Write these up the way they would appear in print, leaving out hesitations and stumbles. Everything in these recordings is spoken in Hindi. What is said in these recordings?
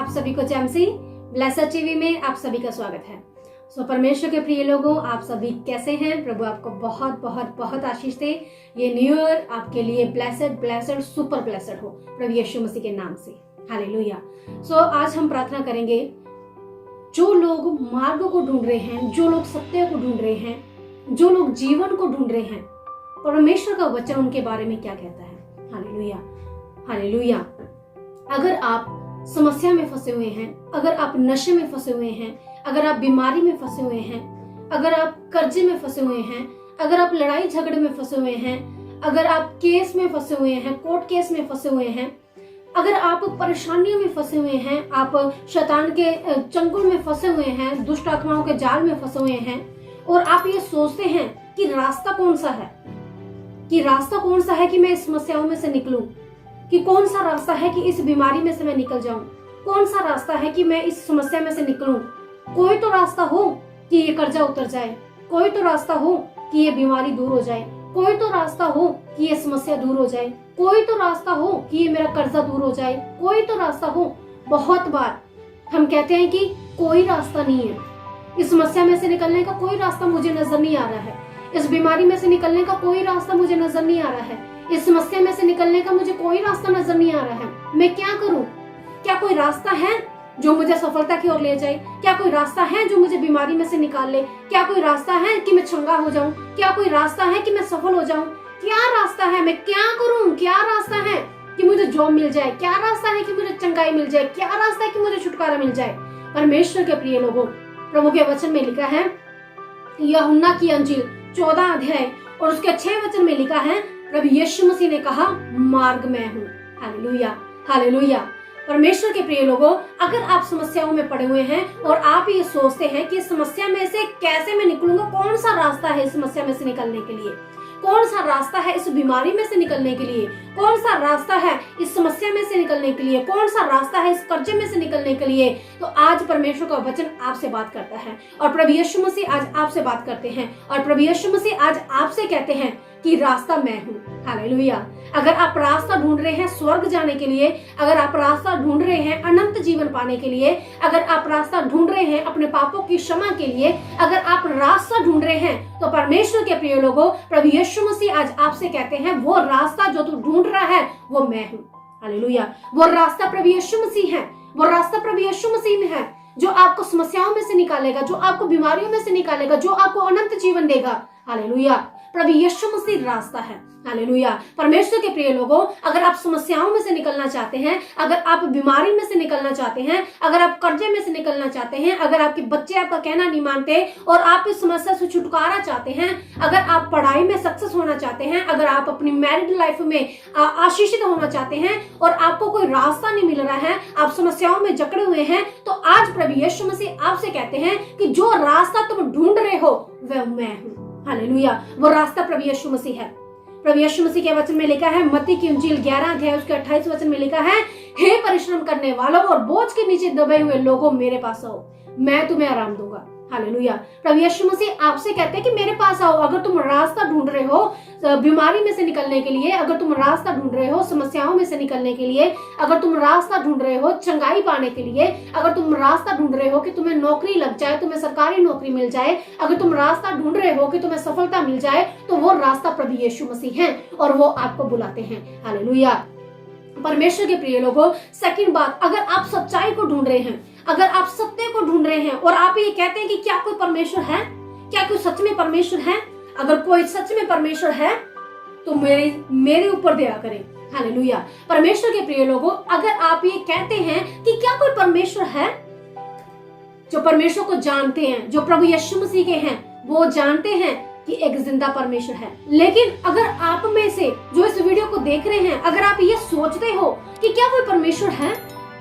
आप सभी को जैमसी ब्लेसड टीवी में आप सभी का स्वागत है। परमेश्वर के प्रिय लोगों, आप सभी कैसे हैं? प्रभु आपको बहुत बहुत बहुत आशीष दे। ये न्यू ईयर आपके लिए ब्लेसड सुपर ब्लेसड हो प्रभु यीशु मसीह के नाम से। हालेलुया। आज हम प्रार्थना करेंगे। जो लोग मार्ग को ढूंढ रहे हैं, जो लोग सत्य को ढूंढ रहे हैं, जो लोग जीवन को ढूंढ रहे हैं, परमेश्वर का वचन उनके बारे में क्या कहता है। Hallelujah hallelujah. अगर आप समस्या में फंसे हुए हैं, अगर आप नशे में फंसे हुए हैं, अगर आप बीमारी में फंसे हुए हैं, अगर आप कर्जे में फंसे हुए हैं, अगर आप लड़ाई झगड़े में फंसे हुए हैं, अगर आप केस में फंसे हुए हैं, कोर्ट केस में फंसे हुए हैं, अगर आप परेशानियों में फंसे हुए हैं, आप शैतान के चंगुल में फंसे हुए हैं, दुष्ट आत्माओं के जाल में फंसे हुए हैं, और आप ये सोचते हैं कि रास्ता कौन सा है, कि मैं इस समस्याओं में से निकलूं, कि कौन सा रास्ता है कि इस बीमारी में से मैं निकल जाऊं, कौन सा रास्ता है कि मैं इस समस्या में से निकलूं। कोई तो रास्ता हो कि ये कर्जा उतर जाए, कोई तो रास्ता हो कि ये बीमारी दूर हो जाए, कोई तो रास्ता हो कि ये समस्या दूर हो जाए, कोई तो रास्ता हो कि ये मेरा कर्जा दूर हो जाए, कोई तो रास्ता हो। बहुत बार हम कहते हैं कि कोई रास्ता नहीं है, इस समस्या में से निकलने का कोई रास्ता मुझे नजर नहीं आ रहा है, इस बीमारी में से निकलने का कोई रास्ता मुझे नजर नहीं आ रहा है, इस समस्या में से निकलने का मुझे कोई रास्ता नजर नहीं आ रहा है। मैं क्या करूं? क्या कोई रास्ता है जो मुझे सफलता की ओर ले जाए? क्या कोई रास्ता है जो मुझे बीमारी में से निकाल ले? क्या कोई रास्ता है कि मैं चंगा हो जाऊं? क्या कोई रास्ता है कि मैं सफल हो जाऊं? क्या रास्ता है? मैं क्या करूं? क्या रास्ता है कि मुझे जॉब मिल जाए? क्या रास्ता है कि मुझे चंगाई मिल जाए? क्या रास्ता है कि मुझे छुटकारा मिल जाए? परमेश्वर के प्रिय लोगों, प्रभु के वचन में लिखा है, यूहन्ना की अंजील 14 अध्याय और उसके 6 वचन में लिखा है, प्रभु यीशु मसीह ने कहा, मार्ग मैं हूँ। Hallelujah hallelujah. परमेश्वर के प्रिय लोगों, अगर आप समस्याओं में पड़े हुए हैं और आप ये सोचते हैं कि इस समस्या में से कैसे मैं निकलूंगा, कौन सा रास्ता है इस समस्या में से निकलने के लिए, कौन सा रास्ता है इस बीमारी में से निकलने के लिए, कौन सा रास्ता है इस समस्या में से निकलने के लिए, कौन सा रास्ता है इस कर्जे में से निकलने के लिए, तो आज परमेश्वर का वचन आपसे बात करता है और प्रभु यीशु मसीह आज आपसे बात करते हैं और प्रभु यीशु मसीह आज आपसे कहते हैं कि रास्ता मैं हूँ। हालेलुया। अगर आप रास्ता ढूंढ रहे हैं स्वर्ग जाने के लिए, अगर आप रास्ता ढूंढ रहे हैं अनंत जीवन पाने के लिए, अगर आप रास्ता ढूंढ रहे हैं अपने पापों की क्षमा के लिए, अगर आप रास्ता ढूंढ रहे हैं, तो परमेश्वर के प्रिय लोगों, प्रभु यीशु मसीह आज आपसे कहते हैं, वो रास्ता जो तू ढूंढ रहा है वो मैं हूँ। हालेलुया। वो रास्ता प्रभु यीशु मसीह है, वो रास्ता प्रभु यीशु मसीह में है, जो आपको समस्याओं में से निकालेगा, जो आपको बीमारियों में से निकालेगा, जो आपको अनंत जीवन देगा। हालेलुया। प्रभु यीशु मसीह रास्ता है। हालेलुया। परमेश्वर के प्रिय लोगों, अगर आप समस्याओं में से निकलना चाहते हैं, अगर आप बीमारी में से निकलना चाहते हैं, अगर आप कर्जे में से निकलना चाहते हैं, अगर आपके बच्चे आपका कहना नहीं मानते और आप इस समस्या से छुटकारा चाहते हैं, अगर आप पढ़ाई में सक्सेस होना चाहते हैं, अगर आप अपनी मैरिड लाइफ में आशीषित होना चाहते हैं और आपको कोई रास्ता नहीं मिल रहा है, आप समस्याओं में जकड़े हुए हैं, तो आज प्रभु यीशु मसीह आपसे कहते हैं कि जो रास्ता तुम ढूंढ रहे हो वह मैं हूँ। हालेलुया। वो रास्ता प्रभु यीशु मसीह है। प्रभु यीशु मसीह के वचन में लिखा है, मत्ती की इंजील 11 अध्याय उसके 28 वचन में लिखा है, हे परिश्रम करने वालों और बोझ के नीचे दबे हुए लोगों, मेरे पास आओ, मैं तुम्हें आराम दूंगा। हालेलुया। प्रभु यीशु मसीह आपसे कहते हैं कि मेरे पास आओ। अगर तुम रास्ता ढूंढ रहे हो बीमारी में से निकलने के लिए, अगर तुम रास्ता ढूंढ रहे हो समस्याओं में से निकलने के लिए, अगर तुम रास्ता ढूंढ रहे हो चंगाई पाने के लिए, अगर तुम रास्ता ढूंढ रहे हो कि तुम्हें नौकरी लग जाए, तुम्हें सरकारी नौकरी मिल जाए, अगर तुम रास्ता ढूंढ रहे हो कि तुम्हें सफलता मिल जाए, तो वो रास्ता प्रभु यीशु मसीह है और वो आपको बुलाते हैं। हालेलुया। परमेश्वर के प्रिय लोगों, सेकंड बात, अगर आप सच्चाई को ढूंढ रहे हैं, अगर आप सत्य को ढूंढ रहे हैं और आप ये कहते हैं कि क्या कोई परमेश्वर है, क्या कोई सच में परमेश्वर है, अगर कोई सच में परमेश्वर है तो मेरे ऊपर दया करें। हालेलुया। परमेश्वर के प्रिय लोगों, अगर आप ये कहते हैं कि क्या कोई परमेश्वर है, जो परमेश्वर को जानते हैं, जो प्रभु यीशु मसीह के हैं, वो जानते हैं कि एक जिंदा परमेश्वर है। लेकिन अगर आप में से जो इस वीडियो को देख रहे हैं, अगर आप ये सोचते हो कि क्या कोई परमेश्वर है,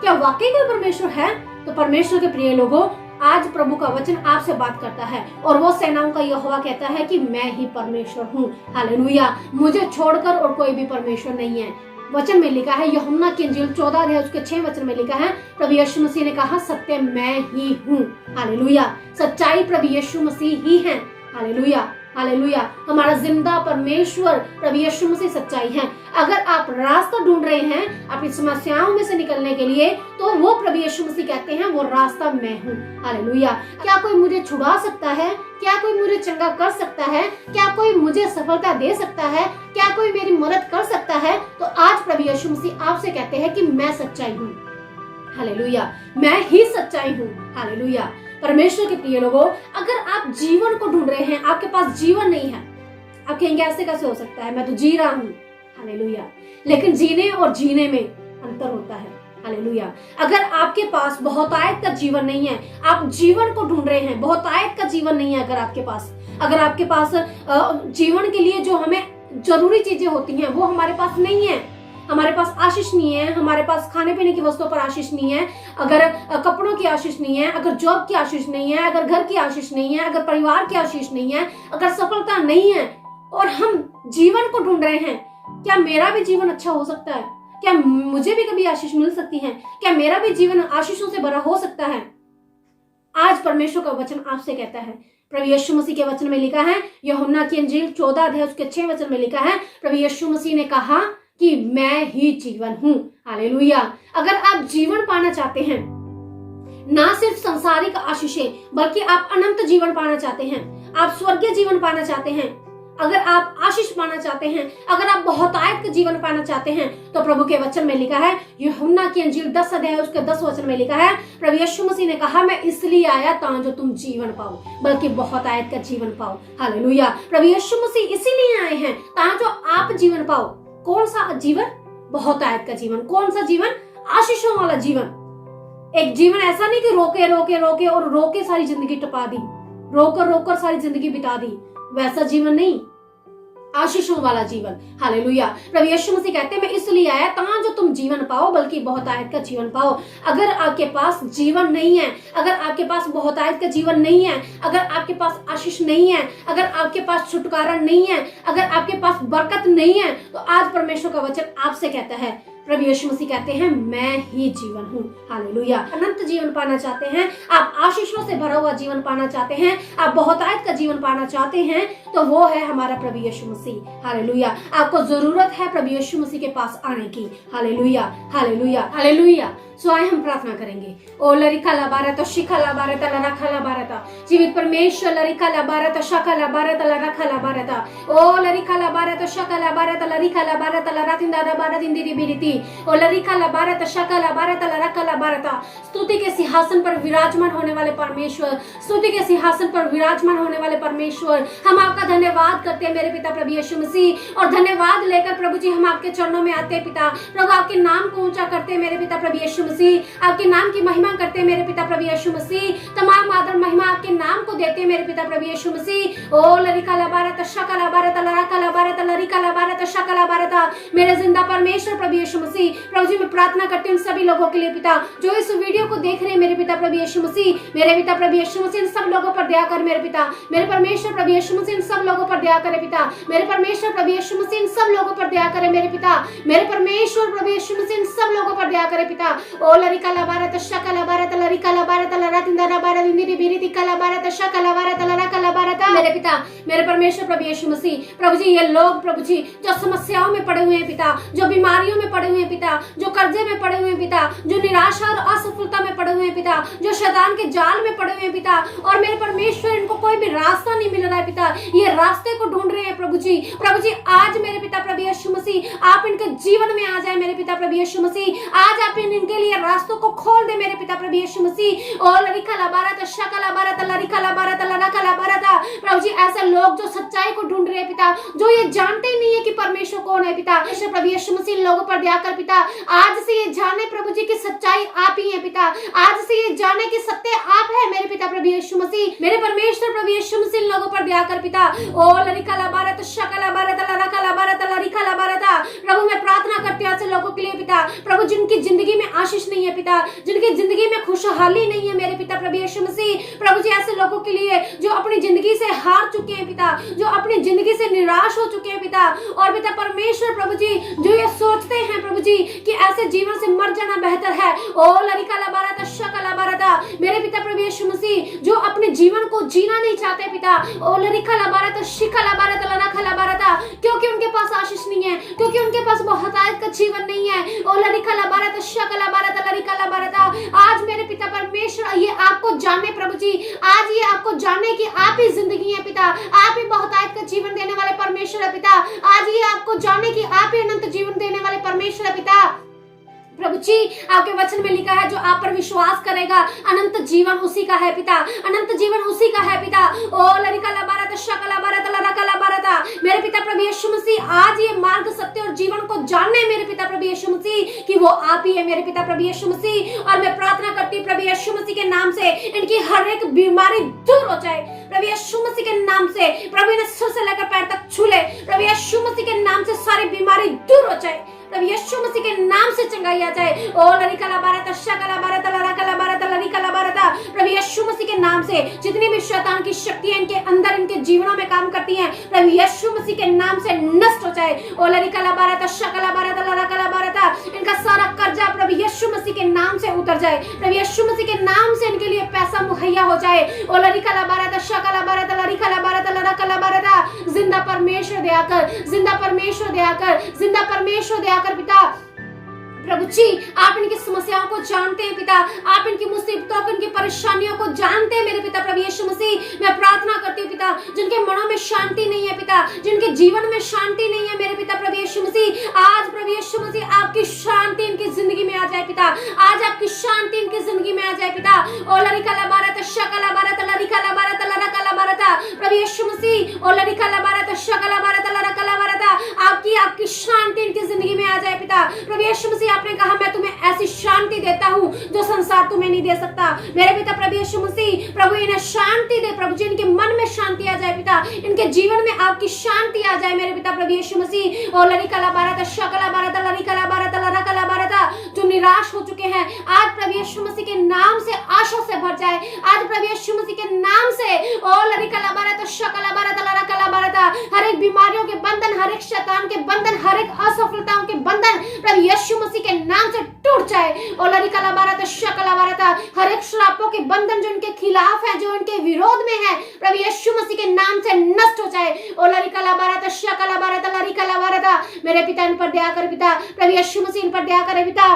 क्या वाकई कोई परमेश्वर है, तो परमेश्वर के प्रिय लोगों, आज प्रभु का वचन आपसे बात करता है और वो सेनाओं का यहोवा कहता है कि मैं ही परमेश्वर हूँ। हालेलुया। मुझे छोड़कर और कोई भी परमेश्वर नहीं है। वचन में लिखा है, यूहन्ना की इंजील 14 अध्याय उसके 6 वचन में लिखा है, प्रभु यीशु मसीह ने कहा, सत्य मैं ही हूँ। हालेलुया। सच्चाई प्रभु यीशु मसीह ही है। हालेलुया। हालेलुया। हमारा जिंदा परमेश्वर प्रभु यीशु मसीह सच्चाई है। अगर आप रास्ता ढूंढ रहे हैं अपनी समस्याओं में से निकलने के लिए, तो वो प्रभु यीशु मसीह कहते हैं वो रास्ता मैं हूँ। हालेलुया। क्या कोई मुझे छुड़ा सकता है? क्या कोई मुझे चंगा कर सकता है? क्या कोई मुझे सफलता दे सकता है? क्या कोई मेरी मदद कर सकता है? तो आज प्रभु यीशु मसीह आपसे कहते हैं कि मैं सच्चाई हूँ। हालेलुया। मैं ही सच्चाई हूँ। हालेलुया। परमेश्वर के प्रिय लोगों, अगर आप जीवन को ढूंढ रहे हैं, आपके पास जीवन नहीं है, आप कहेंगे ऐसे कैसे हो सकता है, मैं तो जी रहा हूँ। हालेलुया। लेकिन जीने और जीने में अंतर होता है। हालेलुया। अगर आपके पास बहुतायत का जीवन नहीं है, आप जीवन को ढूंढ रहे हैं, बहुतायत का जीवन नहीं है, अगर आपके पास जीवन के लिए जो हमें जरूरी चीजें होती हैं वो हमारे पास नहीं है, हमारे पास आशीष नहीं है, हमारे पास खाने पीने की वस्तुओं पर आशीष नहीं है, अगर कपड़ों की आशीष नहीं है, अगर जॉब की आशीष नहीं है, अगर घर की आशीष नहीं है, अगर परिवार की आशीष नहीं है, अगर सफलता नहीं है और हम जीवन को ढूंढ रहे हैं, क्या मेरा भी जीवन अच्छा हो सकता है? क्या मुझे भी कभी आशीष मिल सकती है? क्या मेरा भी जीवन आशीषों से भरा हो सकता है? आज परमेश्वर का वचन आपसे कहता है, प्रभु यीशु मसीह के वचन में लिखा है, यूहन्ना की इंजील 14 अध्याय उसके 6 वचन में लिखा है, प्रभु यीशु मसीह ने कहा कि मैं ही जीवन हूं। हालेलुया। अगर आप जीवन पाना चाहते हैं, ना सिर्फ संसारिक आशीषें, बल्कि आप अनंत जीवन पाना चाहते हैं, आप स्वर्गीय जीवन पाना चाहते हैं, अगर आप आशीष पाना चाहते हैं, अगर आप बहुतायत का जीवन पाना चाहते हैं, तो प्रभु के वचन में लिखा है, यूहन्ना की इंजील 10 अध्याय उसके 10 वचन में लिखा है, प्रभु यीशु मसीह ने कहा, मैं इसलिए आया ताकि तुम जीवन पाओ, बल्कि बहुतायत का जीवन पाओ। हालेलुया। प्रभु यीशु मसीह इसीलिए आए हैं ताकि आप जीवन पाओ। कौन सा जीवन? बहुतायत का जीवन। कौन सा जीवन? आशीषों वाला जीवन। एक जीवन ऐसा नहीं कि रोके रोके रोके और रोके सारी जिंदगी टपा दी, रोकर रोकर सारी जिंदगी बिता दी, वैसा जीवन नहीं, आशीषों वाला जीवन। हालेलुया। प्रभु यीशु मसीह कहते हैं, मैं इसलिए आया ताकि जो तुम जीवन पाओ, बल्कि बहुतायत का जीवन पाओ। अगर आपके पास जीवन नहीं है, अगर आपके पास बहुतायत का जीवन नहीं है, अगर आपके पास आशीष नहीं है, अगर आपके पास छुटकारा नहीं है, अगर आपके पास बरकत नहीं है, तो आज परमेश्वर का वचन आपसे कहता है, प्रभु यीशु मसीह कहते हैं, मैं ही जीवन हूँ। हालेलुया। अनंत जीवन पाना चाहते हैं, आप आशीषों से भरा हुआ जीवन पाना चाहते हैं, आप बहुतायत का जीवन पाना चाहते हैं, तो वो है हमारा प्रभु यीशु मसीह। हालेलुया। आपको जरूरत है प्रभु यीशु मसीह के पास आने की। हालेलुया। हालेलुया। हालेलुया। सो आए हम प्रार्थना करेंगे। ओ लरिका ला बारत शिखा ला बारत लरखा ला बारत, जीवित परमेश्वर लरिका ला बारत शका ला बारत लरखा ला बारत, ओ लरिका ला बारत शका ला बारत लरिका ला बारत लरातिंदा दा बारत इंदिरी बिरिती, ओ लरिका ला बारत शका ला बारत लरखा ला बारत। स्तुति के सिंहासन पर विराजमान होने वाले परमेश्वर, स्तुति के सिंहासन पर विराजमान होने वाले परमेश्वर, हम आपका धन्यवाद करते हैं मेरे पिता प्रभु यीशु मसीह, और धन्यवाद लेकर प्रभु जी हम आपके चरणों में आते हैं पिता। प्रभु आपके नाम को ऊंचा करते हैं मेरे पिता प्रभु यीशु मसीह, आपके नाम की महिमा करते हैं मेरे पिता प्रभु यीशु मसीह, तमाम आदर महिमा आपके नाम को देते हैं मेरे पिता प्रभु यीशु मसीह। ओ लरिका ला बारत शका ला बारत लरखा ला बारत लरिका ला बारत शका ला बारत, मेरे जिंदा परमेश्वर प्रभु यीशु मसीह, प्रभु जी मैं प्रार्थना करती हूँ सभी लोगों के लिए पिता जो इस वीडियो को देख रहे हैं मेरे पिता प्रभु यीशु मसीह, मेरे पिता प्रभु यीशु मसीह इन सब लोगों पर दया कर मेरे पिता, मेरे परमेश्वर प्रभु यीशु मसीह इन सब लोगों पर दया करे पिता, मेरे परमेश्वर प्रभु यीशु मसीह इन सब लोगों पर दया करे मेरे पिता, मेरे परमेश्वर प्रभु यीशु मसीह इन सब लोगों पर दया करे पिता। ओ लरिका ला बारत शका ला बारत लरिका ला बारत लरातिंदा ला बारत इंदिरी बिरिती ला बारत शका ला बारत लरखा ला बारत, मेरे पिता मेरे परमेश्वर प्रभु यीशु मसीह, प्रभु जी ये लोग प्रभु जी जो समस्याओं में पड़े हुए हैं पिता, जो बीमारियों में पड़े हुए हैं पिता, जो कर्जे में पड़े हुए हैं पिता, जो निराशा और असफलता में पड़े हुए हैं पिता, जो शैतान के जाल में पड़े हुए हैं पिता, और मेरे परमेश्वर इनको कोई भी रास्ता नहीं मिल रहा है पिता, ये रास्ते को ढूंढ रहे हैं प्रभु जी। प्रभु जी आज मेरे पिता प्रभु यीशु मसीह आप इनके जीवन में आ जाए मेरे पिता प्रभु यीशु मसीह, आज आप इनके लिए रास्तों को खोल दे मेरे पिता प्रभु यीशु मसीह। और लरिका ला बारत शका ला बारत लरिका ला बारत लरखा ला बारत, प्रभु जी ऐसे लोग जो सच्चाई को ढूंढ रहे हैं पिता, जो ये जानते ही नहीं है कि परमेश्वर कौन है पिता, प्रभु यीशु मसीह लोगों पर दया कर पिता, आज से ये जाने प्रभु जी की सच्चाई आप ही है पिता, आज से ये जाने की सत्य आप है मेरे पिता प्रभु यीशु मसीह, मेरे परमेश्वर प्रभु यीशु मसीह लोगों पर दया कर पिता। ओ लरिका ला बारत शका ला बारत लरखा ला बारत लरिका ला बारत, प्रभु मैं प्रार्थना करती हूं ऐसे लोगों के लिए पिता, प्रभु जिनकी जिंदगी में आशीष नहीं है पिता, जिनकी जिंदगी में खुशहाली नहीं है मेरे पिता प्रभु यीशु मसीह, प्रभु जी ऐसे लोगों के लिए जो अपनी जिंदगी से हार चुके हैं पिता, जो अपनी जिंदगी से निराश हो चुके हैं पिता, और पिता परमेश्वर प्रभु जी जो ये सोचते हैं प्रभु जी कि ऐसे जीवन से मर जाना बेहतर है, ओ लरिका लबारता शकला बारता, मेरे पिता प्रभु यीशु मसीह जो अपने जीवन को जीना नहीं चाहते पिता, ओ लरिका लबारता शिकला बारता लरखला बारता, क्योंकि उनके पास आशीष नहीं है, क्योंकि उनके पास बहुतायत का जीवन नहीं है, ओ लरिका लबारता शकला बारता लरिका लबारता। आज मेरे पिता परमेश्वर ये आपको जानने प्रभु जी, आज ये आपको जानने की आप ही जिंदगी है पिता, आप ही बहुतायत का जीवन देने वाले परमेश्वर है पिता, आज ये आपको जानने की आप ही अनंत जीवन देने वाले परमेश्वर है पिता। प्रभु जी आपके वचन में लिखा है जो आप पर विश्वास करेगा अनंत जीवन उसी का है पिता, अनंत जीवन उसी का है पिता। ओ लरिका लबारता शकला बारता लरखला बारता, मेरे पिता प्रभु यीशु मसीह आज ये मार्ग सत्य और जीवन को जानने मेरे पिता प्रभु यीशु मसीह कि वो आप ही है मेरे पिता प्रभु यीशु मसीह। और मैं प्रार्थना करती हूँ प्रभु यीशु मसीह के नाम से इनकी हर एक बीमारी दूर हो जाए प्रभु यीशु मसीह के नाम से, प्रभु इन्हें सिर से लेकर पैर तक छू ले प्रभु यीशु मसीह के नाम से, सारी बीमारी दूर हो जाए प्रभु यीशु मसीह के नाम से चंगाई आ जाए। ओ लरिका लबारता शकला बारता लरखला बारता लरिका लबारता, प्रभु यीशु मसीह के नाम से जितनी भी शैतान की शक्तियां इनके अंदर इनके जीवनों में काम करती हैं प्रभु यीशु मसीह के नाम से नष्ट हो जाए। ओ लरिका लबारता शकला बारता लरखला बारता, इनका सारा कर्जा प्रभु यीशु मसीह के नाम से उतर जाए, प्रभु यीशु मसीह के नाम से इनके लिए पैसा मुहैया हो जाए। ओ लरिका लबारता शकला बारता लरिका लबारता लरखला बारता, जिंदा परमेश्वर दया कर, जिंदा परमेश्वर दया कर, जिंदा परमेश्वर दया कर पिता। प्रभु जी आप इनकी समस्याओं को जानते हैं पिता, आप इनकी मुसीबतों को इनकी परेशानियों को जानते हैं मेरे पिता प्रभु यीशु मसीह। मैं प्रार्थना करती हूँ पिता जिनके मनों में शांति नहीं है पिता, जिनके जीवन में शांति नहीं है मेरे पिता प्रभु यीशु मसीह, आज प्रभु यीशु मसीह आपकी शांति इनकी जिंदगी में आ जाए पिता, आज आपकी शांति इनकी जिंदगी में आ जाए पिता। ओ लरिका लबारता शकला बारता लरिका लबारता लरखला बारता, प्रभु यीशु मसीह ओ लरिका लबारता शकला बारता लरखला बारता, आपकी शांति इनकी जिंदगी में आ जाए पिता प्रभु यीशु मसीह। आपने कहा मैं तुम्हें ऐसी शांति देता हूँ जो संसार तुम्हें नहीं दे सकता मेरे पिता प्रभु यीशु मसीह, प्रभु इन्हें शांति दे प्रभु जी, इनके मन में शांति आ जाए पिता, इनके जीवन में आपकी शांति आ जाए मेरे पिता प्रभु यीशु मसीह। ओ लरिका लबारता शकला बारता लरिका लबारता लरखला बारता, जो निराश हो चुके हैं आज प्रभु यीशु मसीह के नाम से आशा से भर जाए, आज प्रभु यीशु मसीह के नाम से ओ लरिका लबारता शकला बारता लरखला बारता, हर एक बीमारियों के बंधन, हर एक शैतान के बंधन, हर एक असफलताओं के बंधन प्रभु यीशु मसीह के नाम से टूट जाए। ओ लरिका लबारता शकला बारता, हर एक श्रापों के बंधन जो इनके खिलाफ है, जो इनके विरोध में है प्रभु यीशु मसीह के नाम से नष्ट हो जाए। ओ लरिका लबारता शकला बारता लरिका लबारता, मेरे पिता इन पर दया कर पिता, प्रभु यीशु मसीह इन पर दया करे पिता,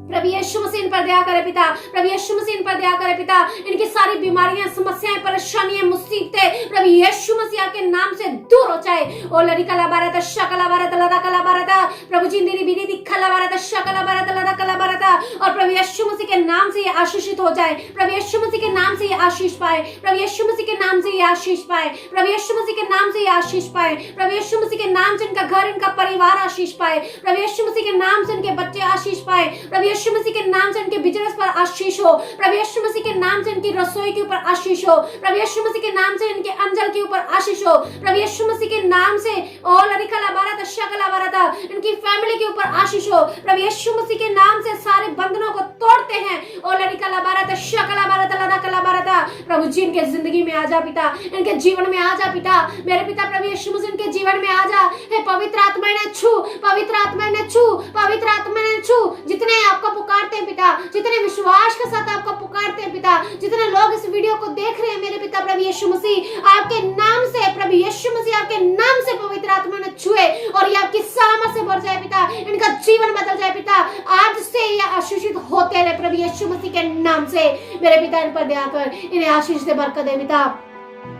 प्रभु यीशु मसीह इन पर दया करे पिता, प्रभु यीशु मसीह इन पर दया करे पिता, इनकी सारी बीमारियां, समस्याएं, परेशानियां, मुसीबतें प्रभु यीशु मसीह के नाम से दूर हो जाए। ओ लरिका लबारता शकला बारता लरखला बारता, प्रभु जी मेरी बिनी दिखला बारता शकला बारता लरखला बारता, और प्रभु यीशु मसीह के नाम से ये आशीषित हो जाए, प्रभु यीशु मसीह के नाम से ये आशीष पाए, प्रभु यीशु मसीह के नाम से ये आशीष पाए, प्रभु यीशु मसीह के नाम से ये आशीष पाए, प्रभु यीशु मसीह के नाम से इनका घर, इनका परिवार आशीष पाए, प्रभु यीशु मसीह के नाम से इनके बच्चे आशीष पाए, प्रभु यीशु मसीह के नाम से इनके बिजनेस पर आशीष हो, प्रभु यीशु मसीह के नाम से इनकी रसोई के ऊपर आशीष हो, प्रभु यीशु मसीह के नाम से इनके अंजल के ऊपर आशीष हो, प्रभु यीशु मसीह के नाम से ओ लरिका लबारता शकला बारता इनकी फैमिली के ऊपर आशीष हो, प्रभु यीशु मसीह के नाम से सारे बंधनों को तोड़ते हैं। ओ लरिका लबारता शकला बारता लरखला बारता, प्रभु जी इनके जिंदगी में आ जा पिता, इनके जीवन में आ जा पिता, मेरे पिता प्रभु यीशु मसीह इनके जीवन में आ जा। हे पवित्र आत्मा ने छू, पवित्र आत्मा ने छू, पवित्र आत्मा ने छू, जितने आपको पुकारते हैं पिता, जितने विश्वास के साथ आपको पुकारते हैं पिता, जितने लोग इस वीडियो को देख रहे हैं मेरे पिता प्रभु यीशु मसीह, आपके नाम से प्रभु यीशु मसीह आपके नाम से पवित्र आत्मा ने छुए और ये आपकी सामर्थ से भर जाए पिता, इनका जीवन बदल जाए पिता, आज से ये आशीषित होते रहे प्रभु यीशु मसीह के नाम से। मेरे पिता इन पर दया कर, इन्हें आशीष से बरकत दे पिता,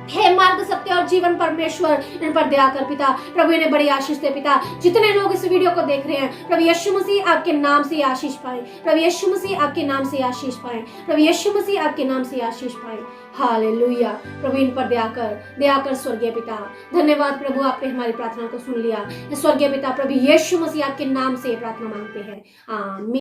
हे मार्ग सत्य और जीवन परमेश्वर इन पर दया कर पिता, प्रभु इन्हें बड़ी आशीष दे पिता। जितने लोग इस वीडियो को देख रहे हैं प्रभु यीशु मसीह आपके नाम से आशीष पाए, प्रभु यीशु मसीह आपके नाम से आशीष पाए, प्रभु यीशु मसीह आपके नाम से आशीष पाए। हालेलुया। प्रभु इन पर दया कर स्वर्गीय पिता। धन्यवाद प्रभु, आपने हमारी प्रार्थना को सुन लिया। स्वर्गीय पिता प्रभु यीशु मसीह आपके नाम से प्रार्थना मांगते हैं, आमीन।